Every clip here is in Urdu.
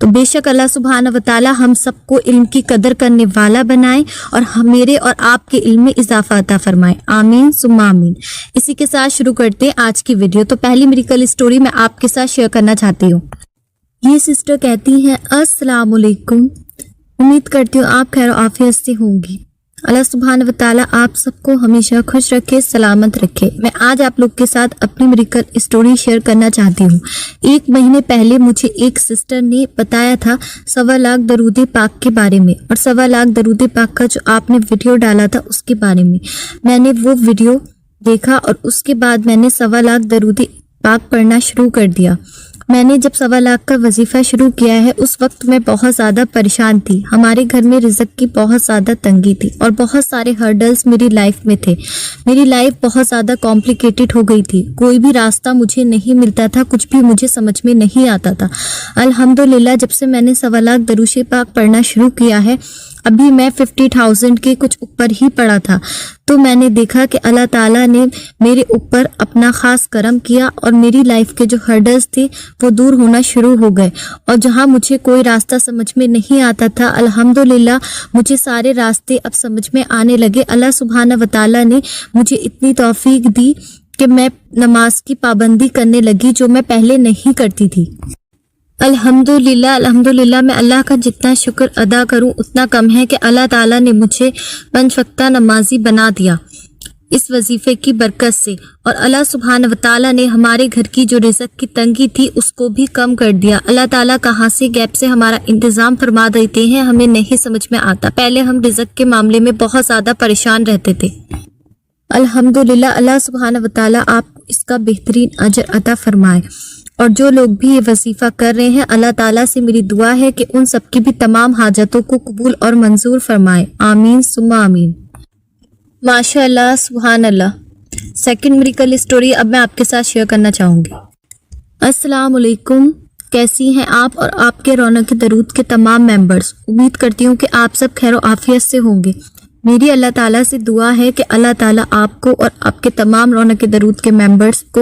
تو بے شک اللہ سبحانہ و تعالی ہم سب کو علم کی قدر کرنے والا بنائے اور میرے اور آپ کے علم میں اضافہ عطا فرمائے، آمین ثم آمین۔ اسی کے ساتھ شروع کرتے ہیں آج کی ویڈیو۔ تو پہلی میریکل اسٹوری میں آپ کے ساتھ شیئر کرنا چاہتی ہوں۔ یہ سسٹر کہتی ہیں السلام علیکم، امید کرتی ہوں آپ خیر و عافیت سے ہوں گی۔ اللہ سبحانہ و تعالیٰ آپ سب کو ہمیشہ خوش رکھے، سلامت رکھے۔ میں آج آپ لوگ کے ساتھ اپنی میریکل اسٹوری شیئر کرنا چاہتی ہوں۔ 1 مہینے پہلے مجھے ایک سسٹر نے بتایا تھا 1.25 لاکھ درود پاک کے بارے میں، اور 1.25 لاکھ درود پاک کا جو آپ نے ویڈیو ڈالا تھا اس کے بارے میں۔ میں نے وہ ویڈیو دیکھا اور اس کے بعد میں نے 1.25 لاکھ درود پاک پڑھنا شروع کر دیا۔ میں نے جب 1.25 لاکھ کا وظیفہ شروع کیا ہے اس وقت میں بہت زیادہ پریشان تھی۔ ہمارے گھر میں رزق کی بہت زیادہ تنگی تھی اور بہت سارے ہرڈلز میری لائف میں تھے۔ میری لائف بہت زیادہ کمپلیکیٹڈ ہو گئی تھی، کوئی بھی راستہ مجھے نہیں ملتا تھا، کچھ بھی مجھے سمجھ میں نہیں آتا تھا۔ الحمدللہ جب سے میں نے 1.25 لاکھ درود پاک پڑھنا شروع کیا ہے، ابھی میں 50,000 کے کچھ اوپر ہی پڑا تھا، تو میں نے دیکھا کہ اللہ تعالیٰ نے میرے اوپر اپنا خاص کرم کیا اور میری لائف کے جو ہرڈلز تھے وہ دور ہونا شروع ہو گئے، اور جہاں مجھے کوئی راستہ سمجھ میں نہیں آتا تھا الحمدللہ مجھے سارے راستے اب سمجھ میں آنے لگے۔ اللہ سبحانہ و تعالیٰ نے مجھے اتنی توفیق دی کہ میں نماز کی پابندی کرنے لگی جو میں پہلے نہیں کرتی تھی۔ الحمدللہ میں اللہ کا جتنا شکر ادا کروں اتنا کم ہے کہ اللہ تعالیٰ نے مجھے 5 وقتہ نمازی بنا دیا اس وظیفے کی برکت سے، اور اللہ سبحانہ و تعالیٰ نے ہمارے گھر کی جو رزق کی تنگی تھی اس کو بھی کم کر دیا۔ اللہ تعالیٰ کہاں سے گیپ سے ہمارا انتظام فرما دیتے ہیں ہمیں نہیں سمجھ میں آتا۔ پہلے ہم رزق کے معاملے میں بہت زیادہ پریشان رہتے تھے۔ الحمدللہ اللہ سبحانہ و تعالیٰ آپ اس کا بہترین اجر عطا فرمائے، اور جو لوگ بھی یہ وظیفہ کر رہے ہیں اللہ تعالیٰ سے میری دعا ہے کہ ان سب کی بھی تمام حاجتوں کو قبول اور منظور فرمائے، آمین ثم آمین۔ ماشاء اللہ سبحان اللہ۔ سیکنڈ میریکل اسٹوری اب میں آپ کے ساتھ شیئر کرنا چاہوں گی۔ السلام علیکم، کیسی ہیں آپ اور آپ کے رونق درود کے تمام ممبرز؟ امید کرتی ہوں کہ آپ سب خیر و عافیت سے ہوں گے۔ میری اللہ تعالیٰ سے دعا ہے کہ اللہ تعالیٰ آپ کو اور آپ کے تمام رونق درود کے ممبرز کو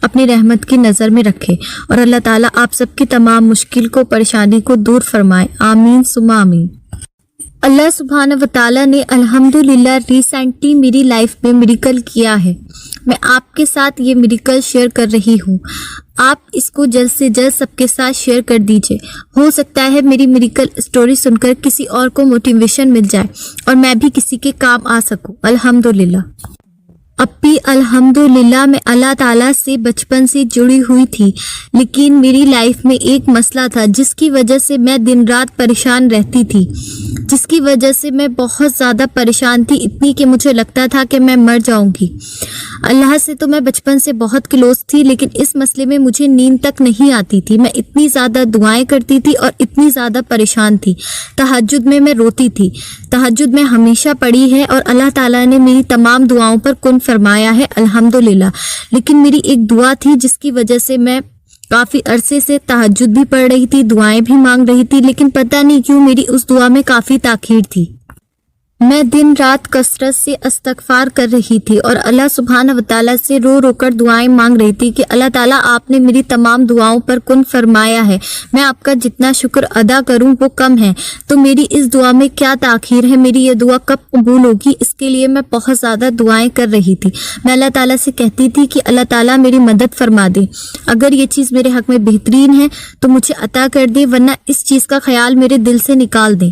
اپنی رحمت کی نظر میں رکھے، اور اللہ تعالیٰ آپ سب کی تمام مشکل کو پریشانی کو دور فرمائے، آمین ثم آمین۔ اللہ سبحانہ و تعالیٰ نے الحمدللہ ریسنٹلی میری لائف میں میریکل کیا ہے۔ میں آپ کے ساتھ یہ میریکل شیئر کر رہی ہوں، آپ اس کو جلد سے جلد سب کے ساتھ شیئر کر دیجئے۔ ہو سکتا ہے میری میریکل اسٹوری سن کر کسی اور کو موٹیویشن مل جائے اور میں بھی کسی کے کام آ سکوں۔ الحمدللہ اپی الحمدللہ میں اللہ تعالیٰ سے بچپن سے جڑی ہوئی تھی، لیکن میری لائف میں ایک مسئلہ تھا جس کی وجہ سے میں دن رات پریشان رہتی تھی، جس کی وجہ سے میں بہت زیادہ پریشان تھی، اتنی کہ مجھے لگتا تھا کہ میں مر جاؤں گی۔ اللہ سے تو میں بچپن سے بہت کلوز تھی، لیکن اس مسئلے میں مجھے نیند تک نہیں آتی تھی۔ میں اتنی زیادہ دعائیں کرتی تھی اور اتنی زیادہ پریشان تھی، تہجد میں روتی تھی۔ تہجد میں ہمیشہ پڑھی ہے اور اللہ تعالیٰ نے میری تمام دعاؤں پر کن فرمایا ہے الحمدللہ، لیکن میری ایک دعا تھی جس کی وجہ سے میں کافی عرصے سے تہجد بھی پڑھ رہی تھی، دعائیں بھی مانگ رہی تھی، لیکن پتہ نہیں کیوں میری اس دعا میں کافی تاخیر تھی۔ میں دن رات کثرت سے استغفار کر رہی تھی اور اللہ سبحانہ و تعالیٰ سے رو رو کر دعائیں مانگ رہی تھی کہ اللہ تعالیٰ آپ نے میری تمام دعاؤں پر کن فرمایا ہے، میں آپ کا جتنا شکر ادا کروں وہ کم ہے، تو میری اس دعا میں کیا تاخیر ہے، میری یہ دعا کب قبول ہوگی، اس کے لیے میں بہت زیادہ دعائیں کر رہی تھی۔ میں اللہ تعالیٰ سے کہتی تھی کہ اللہ تعالیٰ میری مدد فرما دے، اگر یہ چیز میرے حق میں بہترین ہے تو مجھے عطا کر دے، ورنہ اس چیز کا خیال میرے دل سے نکال دے۔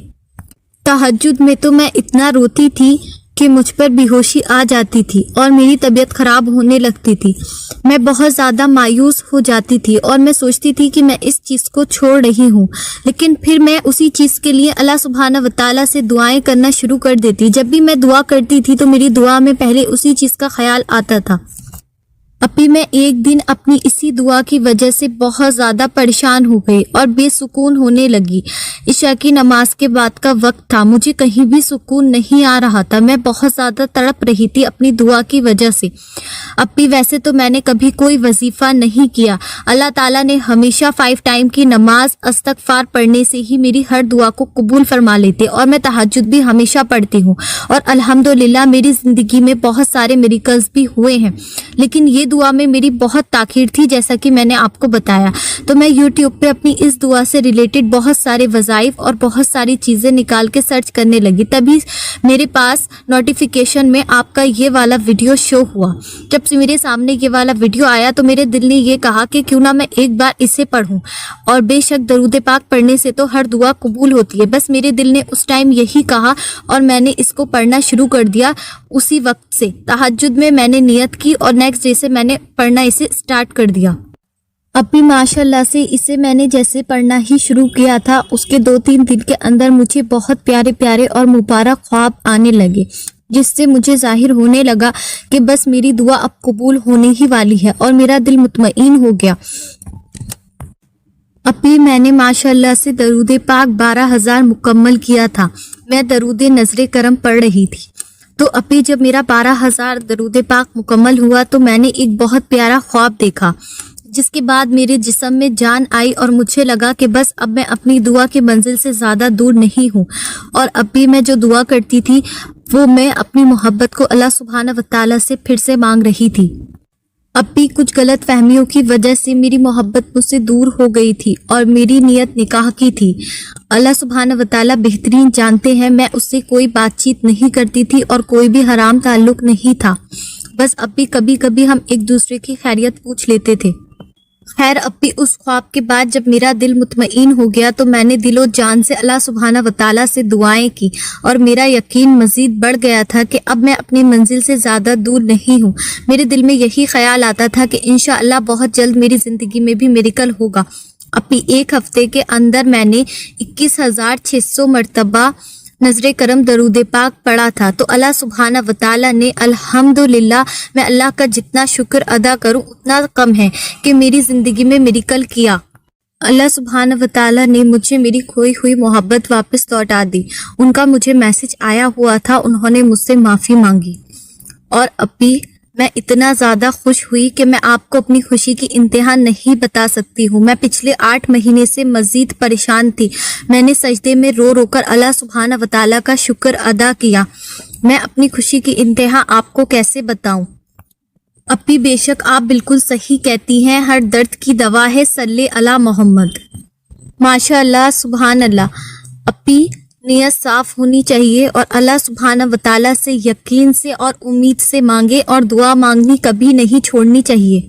تہجد میں تو میں اتنا روتی تھی کہ مجھ پر بے ہوشی آ جاتی تھی اور میری طبیعت خراب ہونے لگتی تھی، میں بہت زیادہ مایوس ہو جاتی تھی اور میں سوچتی تھی کہ میں اس چیز کو چھوڑ رہی ہوں، لیکن پھر میں اسی چیز کے لیے اللہ سبحانہ و تعالیٰ سے دعائیں کرنا شروع کر دیتی۔ جب بھی میں دعا کرتی تھی تو میری دعا میں پہلے اسی چیز کا خیال آتا تھا۔ ابھی میں ایک دن اپنی اسی دعا کی وجہ سے بہت زیادہ پریشان ہو گئی اور بے سکون ہونے لگی۔ عشاء کی نماز کے بعد کا وقت تھا، مجھے کہیں بھی سکون نہیں آ رہا تھا، میں بہت زیادہ تڑپ رہی تھی اپنی دعا کی وجہ سے۔ ابھی ویسے تو میں نے کبھی کوئی وظیفہ نہیں کیا، اللہ تعالیٰ نے ہمیشہ 5 ٹائم کی نماز استغفار پڑھنے سے ہی میری ہر دعا کو قبول فرما لیتے، اور میں تہجد بھی ہمیشہ پڑھتی ہوں، اور الحمدللہ میری زندگی میں بہت سارے میریکلز بھی ہوئے ہیں، لیکن یہ دعا میں میری بہت تاخیر تھی جیسا کہ میں نے آپ کو بتایا. تو میں یوٹیوب پہ اپنی اس دعا سے ریلیٹڈ بہت سارے وظائف اور بہت ساری چیزیں نکال کے سرچ کرنے لگی. تبھی میرے پاس نوٹیفیکیشن میں آپ کا یہ والا ویڈیو شو ہوا. جب سے میرے سامنے یہ والا ویڈیو آیا تو میرے دل نے یہ کہا کہ کیوں نہ میں ایک بار اسے پڑھوں. اور بے شک درود پاک پڑھنے سے تو ہر دعا قبول ہوتی ہے. بس میرے دل نے اس ٹائم یہی کہا اور میں نے اس کو پڑھنا شروع کر دیا. اسی وقت سے تہجد میں نے نیت کی اور نیکسٹ ڈے سے میں نے پڑھنا اسے سٹارٹ کر دیا. اب بھی ماشاء اللہ سے اسے میں نے جیسے پڑھنا ہی شروع کیا تھا اس کے 2-3 دن کے اندر مجھے بہت پیارے پیارے اور مبارک خواب آنے لگے، جس سے مجھے ظاہر ہونے لگا کہ بس میری دعا اب قبول ہونے ہی والی ہے اور میرا دل مطمئن ہو گیا. ابھی میں نے ماشاء اللہ سے درود پاک 12,000 مکمل کیا تھا. میں درود نظر کرم پڑھ رہی تھی. تو ابھی جب میرا 12,000 درود پاک مکمل ہوا تو میں نے ایک بہت پیارا خواب دیکھا، جس کے بعد میرے جسم میں جان آئی اور مجھے لگا کہ بس اب میں اپنی دعا کی منزل سے زیادہ دور نہیں ہوں. اور اب بھی میں جو دعا کرتی تھی وہ میں اپنی محبت کو اللہ سبحانہ و تعالیٰ سے پھر سے مانگ رہی تھی. اب بھی کچھ غلط فہمیوں کی وجہ سے میری محبت مجھ سے دور ہو گئی تھی اور میری نیت نکاح کی تھی. اللہ سبحانہ و تعالیٰ بہترین جانتے ہیں میں اس سے کوئی بات چیت نہیں کرتی تھی اور کوئی بھی حرام تعلق نہیں تھا. بس اب بھی کبھی کبھی ہم ایک دوسرے کی خیریت پوچھ لیتے تھے. خیر اب بھی اس خواب کے بعد جب میرا دل مطمئن ہو گیا تو میں نے دل و جان سے اللہ سبحانہ و تعالیٰ سے دعائیں کی اور میرا یقین مزید بڑھ گیا تھا کہ اب میں اپنی منزل سے زیادہ دور نہیں ہوں. میرے دل میں یہی خیال آتا تھا کہ انشاءاللہ بہت جلد میری زندگی میں بھی میریکل ہوگا. ابھی ایک ہفتے کے اندر میں نے 21,600 مرتبہ نظر کرم درود پاک پڑھا تھا. تو اللہ سبحانہ و تعالیٰ نے الحمدللہ، میں اللہ کا جتنا شکر ادا کروں اتنا کم ہے کہ میری زندگی میں میریکل کیا. اللہ سبحانہ و تعالیٰ نے مجھے میری کھوئی ہوئی محبت واپس لوٹا دی. ان کا مجھے میسج آیا ہوا تھا، انہوں نے مجھ سے معافی مانگی. اور اب بھی میں اتنا زیادہ خوش ہوئی کہ میں آپ کو اپنی خوشی کی انتہا نہیں بتا سکتی ہوں. میں پچھلے 8 مہینے سے مزید پریشان تھی. میں نے سجدے میں رو رو کر اللہ سبحانہ و تعالیٰ کا شکر ادا کیا. میں اپنی خوشی کی انتہا آپ کو کیسے بتاؤں. اب بھی بے شک آپ بالکل صحیح کہتی ہیں، ہر درد کی دوا ہے صلی علی محمد. ماشاء اللہ سبحان اللہ. اب بھی نیت صاف ہونی چاہیے اور اللہ سبحانہ و تعالیٰ سے یقین سے اور امید سے مانگے اور دعا مانگنی کبھی نہیں چھوڑنی چاہیے.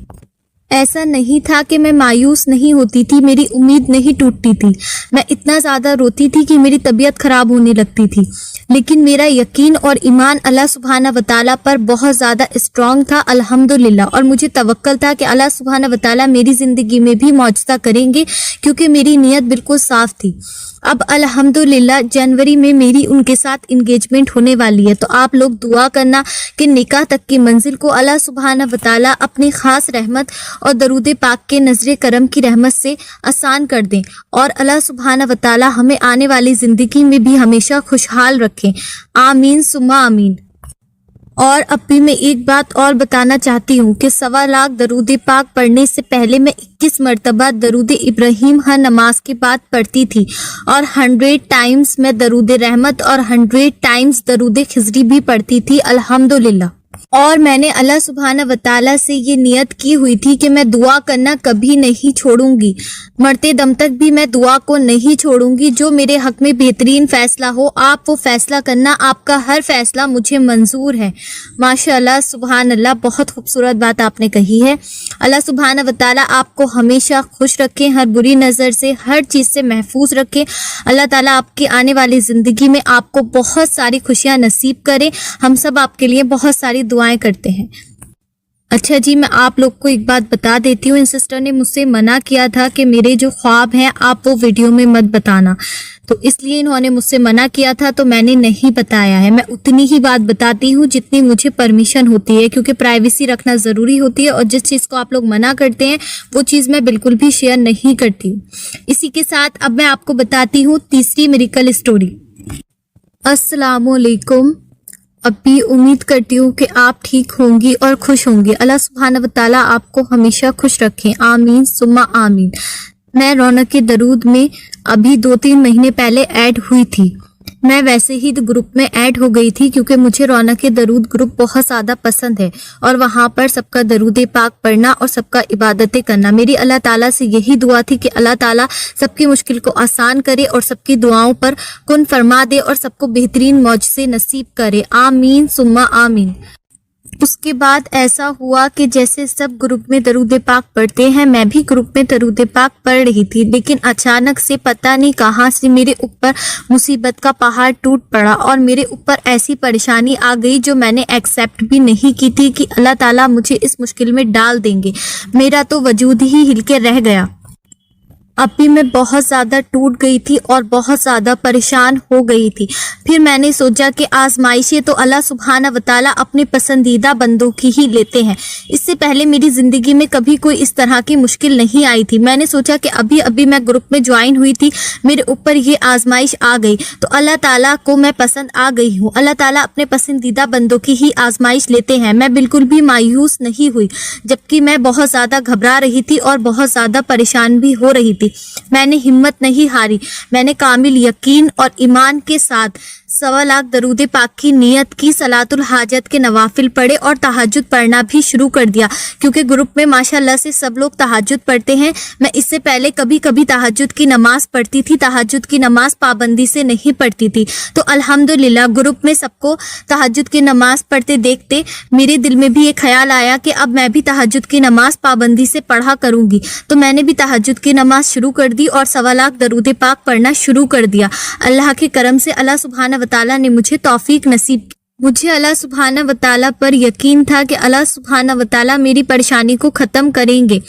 ایسا نہیں تھا کہ میں مایوس نہیں ہوتی تھی، میری امید نہیں ٹوٹتی تھی. میں اتنا زیادہ روتی تھی کہ میری طبیعت خراب ہونے لگتی تھی، لیکن میرا یقین اور ایمان اللہ سبحانہ و تعالیٰ پر بہت زیادہ اسٹرانگ تھا الحمدللہ. اور مجھے توکل تھا کہ اللہ سبحانہ و تعالیٰ میری زندگی میں بھی معجزہ کریں گے کیونکہ میری نیت بالکل صاف تھی. اب الحمدللہ جنوری میں میری ان کے ساتھ انگیجمنٹ ہونے والی ہے. تو آپ لوگ دعا کرنا کہ نکاح تک کی منزل کو اللہ سبحانہ و تعالیٰ اپنی خاص رحمت اور درود پاک کے نظر کرم کی رحمت سے آسان کر دیں اور اللہ سبحانہ و تعالیٰ ہمیں آنے والی زندگی میں بھی ہمیشہ خوشحال رکھیں. آمین ثم آمین. اور اب بھی میں ایک بات اور بتانا چاہتی ہوں کہ 1.25 لاکھ درود پاک پڑھنے سے پہلے میں 21 مرتبہ درود ابراہیم ہر نماز کے بعد پڑھتی تھی اور 100 ٹائمز میں درود رحمت اور 100 ٹائمز درود خضری بھی پڑھتی تھی الحمدللہ. اور میں نے اللہ سبحانہ و تعالیٰ سے یہ نیت کی ہوئی تھی کہ میں دعا کرنا کبھی نہیں چھوڑوں گی، مرتے دم تک بھی میں دعا کو نہیں چھوڑوں گی. جو میرے حق میں بہترین فیصلہ ہو آپ وہ فیصلہ کرنا، آپ کا ہر فیصلہ مجھے منظور ہے. ماشاء اللہ سبحان اللہ، بہت خوبصورت بات آپ نے کہی ہے. اللہ سبحانہ و تعالیٰ آپ کو ہمیشہ خوش رکھیں، ہر بری نظر سے، ہر چیز سے محفوظ رکھیں. اللہ تعالیٰ آپ کی آنے والی زندگی میں آپ کو بہت ساری خوشیاں نصیب کرے. ہم سب آپ کے لیے بہت ساری دعائیں کرتے ہیں. اچھا جی، میں آپ لوگ کو ایک بات بتا دیتی ہوں. ان سسٹر نے مجھ سے منع کیا تھا کہ میرے جو خواب ہیں آپ وہ ویڈیو میں مت بتانا، تو اس لیے انہوں نے مجھ سے منع کیا تھا تو میں نے نہیں بتایا ہے. میں اتنی ہی بات بتاتی ہوں جتنی مجھے پرمیشن ہوتی ہے، کیونکہ پرائیویسی رکھنا ضروری ہوتی ہے اور جس چیز کو آپ لوگ منع کرتے ہیں وہ چیز میں بالکل بھی شیئر نہیں کرتی ہوں. اسی کے ساتھ اب میں آپ کو بتاتی ہوں تیسری میریکل اسٹوری. السلام علیکم. اب بھی امید کرتی ہوں کہ آپ ٹھیک ہوں گی اور خوش ہوں گی. اللہ سبحانہ و تعالیٰ آپ کو ہمیشہ خوش رکھیں. آمین ثم آمین. میں رونق کے درود میں ابھی 2-3 مہینے پہلے ایڈ ہوئی تھی. میں ویسے ہی گروپ میں ایڈ ہو گئی تھی کیونکہ مجھے رونق درود گروپ بہت زیادہ پسند ہے اور وہاں پر سب کا درود پاک پڑھنا اور سب کا عبادتیں کرنا. میری اللہ تعالیٰ سے یہی دعا تھی کہ اللہ تعالیٰ سب کی مشکل کو آسان کرے اور سب کی دعاؤں پر کن فرما دے اور سب کو بہترین معجزے نصیب کرے. آمین ثم آمین. اس کے بعد ایسا ہوا کہ جیسے سب گروپ میں درود پاک پڑھتے ہیں میں بھی گروپ میں درود پاک پڑھ رہی تھی، لیکن اچانک سے پتہ نہیں کہاں سے میرے اوپر مصیبت کا پہاڑ ٹوٹ پڑا اور میرے اوپر ایسی پریشانی آ گئی جو میں نے ایکسیپٹ بھی نہیں کی تھی کہ اللہ تعالیٰ مجھے اس مشکل میں ڈال دیں گے. میرا تو وجود ہی ہل کے رہ گیا. اب بھی میں بہت زیادہ ٹوٹ گئی تھی اور بہت زیادہ پریشان ہو گئی تھی. پھر میں نے سوچا کہ آزمائشیں تو اللہ سبحانہ و تعالیٰ اپنے پسندیدہ بندوں کی ہی لیتے ہیں. اس سے پہلے میری زندگی میں کبھی کوئی اس طرح کی مشکل نہیں آئی تھی. میں نے سوچا کہ ابھی میں گروپ میں جوائن ہوئی تھی، میرے اوپر یہ آزمائش آ گئی تو اللہ تعالیٰ کو میں پسند آ گئی ہوں. اللہ تعالیٰ اپنے پسندیدہ بندوں کی ہی آزمائش لیتے ہیں. میں بالکل بھی مایوس نہیں ہوئی، جبکہ میں بہت زیادہ گھبرا رہی تھی اور بہت زیادہ پریشان بھی ہو رہی تھی. میں نے ہمت نہیں ہاری. میں نے کامل یقین اور ایمان کے ساتھ 1.25 لاکھ درود پاک کی نیت کی، صلاۃ الحاجت کے نوافل پڑھے اور تہجد پڑھنا بھی شروع کر دیا کیونکہ گروپ میں ماشاءاللہ سے سب لوگ تہجد پڑھتے ہیں. میں اس سے پہلے کبھی تہجد کی نماز پڑھتی تھی، تہجد کی نماز پابندی سے نہیں پڑھتی تھی. تو الحمدللہ گروپ میں سب کو تہجد کی نماز پڑھتے دیکھتے میرے دل میں بھی یہ خیال آیا کہ اب میں بھی تہجد کی نماز پابندی سے پڑھا کروں گی. تو میں نے بھی تہجد کی نماز شروع کر دی اور 1.25 لاکھ درود پاک پڑھنا شروع کر دیا. اللہ کے کرم سے اللہ سبحانہ و تعالیٰ نے مجھے توفیق نصیب کی. مجھے اللہ سبحانہ و تعالیٰ پر یقین تھا کہ اللہ سبحانہ و تعالیٰ میری پریشانی کو ختم کریں گے،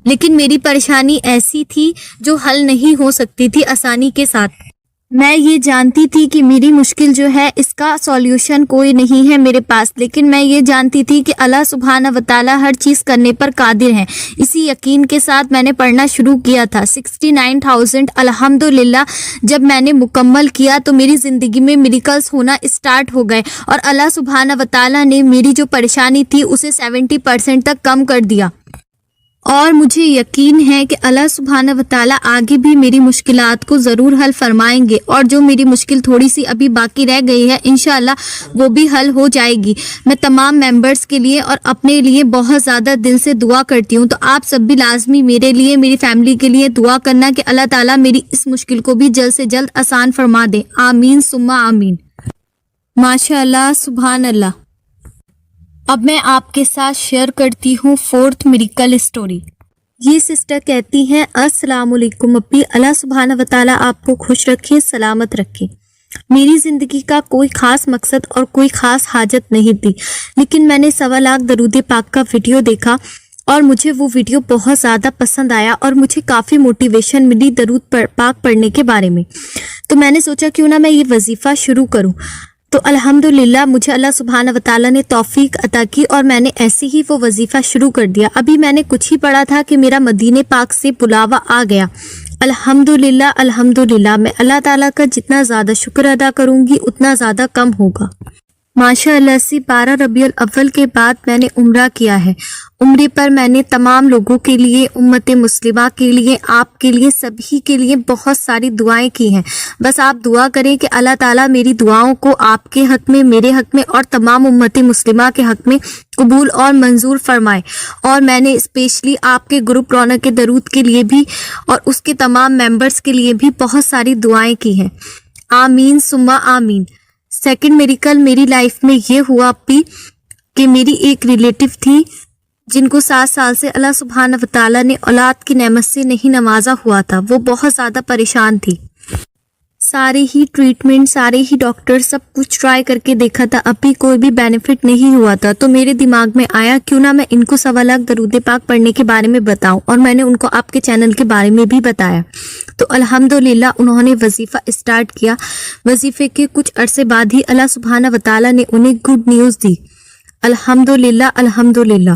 لیکن میری پریشانی ایسی تھی جو حل نہیں ہو سکتی تھی آسانی کے ساتھ. میں یہ جانتی تھی کہ میری مشکل جو ہے اس کا سولیوشن کوئی نہیں ہے میرے پاس، لیکن میں یہ جانتی تھی کہ اللہ سبحانہ و تعالیٰ ہر چیز کرنے پر قادر ہیں. اسی یقین کے ساتھ میں نے پڑھنا شروع کیا تھا. 69,000 الحمدللہ جب میں نے مکمل کیا تو میری زندگی میں میریکلز ہونا اسٹارٹ ہو گئے اور اللہ سبحانہ و تعالیٰ نے میری جو پریشانی تھی اسے 70% تک کم کر دیا. اور مجھے یقین ہے کہ اللہ سبحانہ و تعالیٰ آگے بھی میری مشکلات کو ضرور حل فرمائیں گے اور جو میری مشکل تھوڑی سی ابھی باقی رہ گئی ہے انشاءاللہ وہ بھی حل ہو جائے گی. میں تمام ممبرز کے لیے اور اپنے لیے بہت زیادہ دل سے دعا کرتی ہوں. تو آپ سب بھی لازمی میرے لیے، میری فیملی کے لیے دعا کرنا کہ اللہ تعالیٰ میری اس مشکل کو بھی جلد سے جلد آسان فرما دے. آمین ثم آمین. ماشاءاللہ سبحان اللہ. اب میں آپ کے ساتھ شیئر کرتی ہوں 4th میریکل اسٹوری. یہ سسٹر کہتی ہیں السلام علیکم اپی، اللہ سبحانہ و تعالیٰ آپ کو خوش رکھے، سلامت رکھے. میری زندگی کا کوئی خاص مقصد اور کوئی خاص حاجت نہیں تھی، لیکن میں نے 1.25 لاکھ درود پاک کا ویڈیو دیکھا اور مجھے وہ ویڈیو بہت زیادہ پسند آیا اور مجھے کافی موٹیویشن ملی درود پاک پڑھنے کے بارے میں. تو میں نے سوچا کیوں نہ میں یہ وظیفہ شروع کروں. تو الحمدللہ مجھے اللہ سبحانہ و تعالیٰ نے توفیق عطا کی اور میں نے ایسے ہی وہ وظیفہ شروع کر دیا. ابھی میں نے کچھ ہی پڑھا تھا کہ میرا مدینے پاک سے بلاوا آ گیا. الحمدللہ الحمدللہ. میں اللہ تعالیٰ کا جتنا زیادہ شکر ادا کروں گی اتنا زیادہ کم ہوگا. ماشاءاللہ سے 12 ربیع الاول کے بعد میں نے عمرہ کیا ہے. عمرے پر میں نے تمام لوگوں کے لیے، امت مسلمہ کے لیے، آپ کے لیے، سبھی کے لیے بہت ساری دعائیں کی ہیں. بس آپ دعا کریں کہ اللہ تعالیٰ میری دعاؤں کو آپ کے حق میں، میرے حق میں اور تمام امت مسلمہ کے حق میں قبول اور منظور فرمائے. اور میں نے اسپیشلی آپ کے گروپ رونق درود کے لیے بھی اور اس کے تمام ممبرز کے لیے بھی بہت ساری دعائیں کی ہیں. آمین ثم آمین. سیکنڈ میریکل میری لائف میں یہ ہوا اپی کہ میری ایک ریلیٹیو تھی جن کو 7 سال سے اللہ سبحانہ و تعالیٰ نے اولاد کی نعمت سے نہیں نوازا ہوا تھا. وہ بہت زیادہ پریشان تھی. سارے ہی ٹریٹمنٹ، سارے ہی ڈاکٹر سب کچھ ٹرائی کر کے دیکھا تھا، ابھی کوئی بھی بینیفٹ نہیں ہوا تھا. تو میرے دماغ میں آیا کیوں نہ میں ان کو 1.25 لاکھ درود پاک پڑھنے کے بارے میں بتاؤں، اور میں نے ان کو آپ کے چینل کے بارے میں بھی بتایا. تو الحمدللہ انہوں نے وظیفہ اسٹارٹ کیا. وظیفے کے کچھ عرصے بعد ہی اللہ سبحانہ و تعالیٰ نے انہیں گڈ نیوز دی. الحمدللہ الحمدللہ.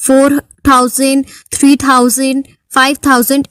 4000, 3000, 5000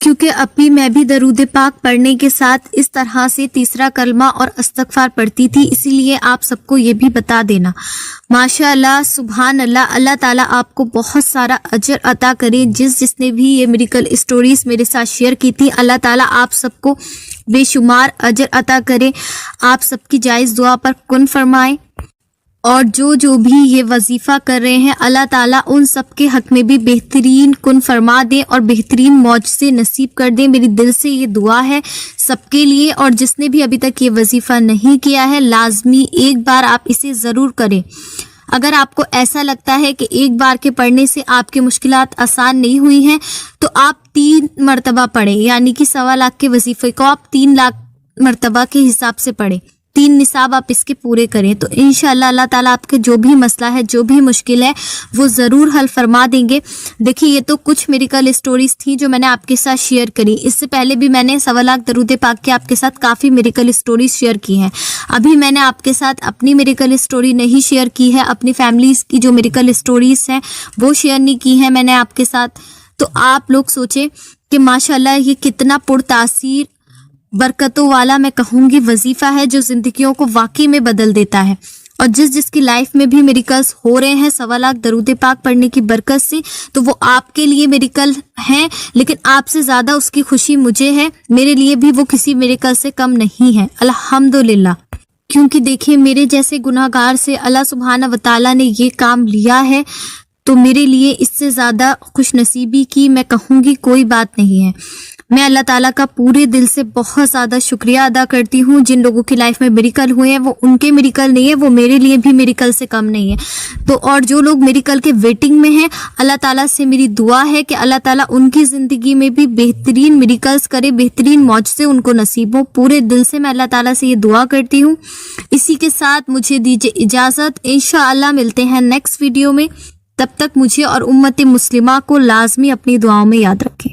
کیونکہ ابھی میں بھی درود پاک پڑھنے کے ساتھ اس طرح سے تیسرا کلمہ اور استغفار پڑھتی تھی، اسی لیے آپ سب کو یہ بھی بتا دینا۔ ماشاء اللہ، سبحان اللہ، اللہ تعالیٰ آپ کو بہت سارا اجر عطا کرے۔ جس نے بھی یہ میریکل اسٹوریز میرے ساتھ شیئر کی تھی، اللہ تعالیٰ آپ سب کو بے شمار اجر عطا کرے، آپ سب کی جائز دعا پر کن فرمائے، اور جو بھی یہ وظیفہ کر رہے ہیں اللہ تعالیٰ ان سب کے حق میں بھی بہترین کن فرما دے اور بہترین معجزے نصیب کر دے۔ میری دل سے یہ دعا ہے سب کے لیے، اور جس نے بھی ابھی تک یہ وظیفہ نہیں کیا ہے لازمی ایک بار آپ اسے ضرور کریں۔ اگر آپ کو ایسا لگتا ہے کہ ایک بار کے پڑھنے سے آپ کی مشکلات آسان نہیں ہوئی ہیں تو آپ 3 مرتبہ پڑھیں، یعنی کہ 1.25 لاکھ کے وظیفے کو آپ 3 لاکھ مرتبہ کے حساب سے پڑھیں، 3 نصاب آپ اس کے پورے کریں، تو انشاءاللہ اللہ تعالیٰ آپ کے جو بھی مسئلہ ہے، جو بھی مشکل ہے وہ ضرور حل فرما دیں گے۔ دیکھیے یہ تو کچھ میریکل اسٹوریز تھی جو میں نے آپ کے ساتھ شیئر کری، اس سے پہلے بھی میں نے 1.25 لاکھ درود پاک کے آپ کے ساتھ کافی میریکل اسٹوریز شیئر کی ہیں۔ ابھی میں نے آپ کے ساتھ اپنی میریکل اسٹوری نہیں شیئر کی ہے، اپنی فیملیز کی جو میریکل اسٹوریز ہیں وہ شیئر نہیں کی ہیں میں نے آپ کے ساتھ، تو آپ لوگ سوچیں کہ ماشاءاللہ یہ کتنا پرتاثیر برکتوں والا میں کہوں گی وظیفہ ہے جو زندگیوں کو واقعی میں بدل دیتا ہے، اور جس کی لائف میں بھی میریکلز ہو رہے ہیں 1.25 لاکھ درود پاک پڑھنے کی برکت سے، تو وہ آپ کے لیے میریکل ہیں، لیکن آپ سے زیادہ اس کی خوشی مجھے ہے، میرے لیے بھی وہ کسی میریکل سے کم نہیں ہے، الحمدللہ۔ کیونکہ دیکھیں میرے جیسے گناہگار سے اللہ سبحانہ وتعالیٰ نے یہ کام لیا ہے، تو میرے لیے اس سے زیادہ خوش نصیبی کی میں کہوں گی کوئی بات نہیں ہے۔ میں اللہ تعالیٰ کا پورے دل سے بہت زیادہ شکریہ ادا کرتی ہوں۔ جن لوگوں کی لائف میں میریکل ہوئے ہیں وہ ان کے میریکل نہیں ہے، وہ میرے لیے بھی میریکل سے کم نہیں ہے، تو اور جو لوگ میریکل کے ویٹنگ میں ہیں اللہ تعالیٰ سے میری دعا ہے کہ اللہ تعالیٰ ان کی زندگی میں بھی بہترین میریکلز کرے، بہترین معجزے ان کو نصیب ہوں۔ پورے دل سے میں اللہ تعالیٰ سے یہ دعا کرتی ہوں۔ اسی کے ساتھ مجھے دیجیے اجازت، انشاءاللہ ملتے ہیں نیکسٹ ویڈیو میں، تب تک مجھے اور امت مسلمہ کو لازمی اپنی دعاؤں میں یاد رکھیں۔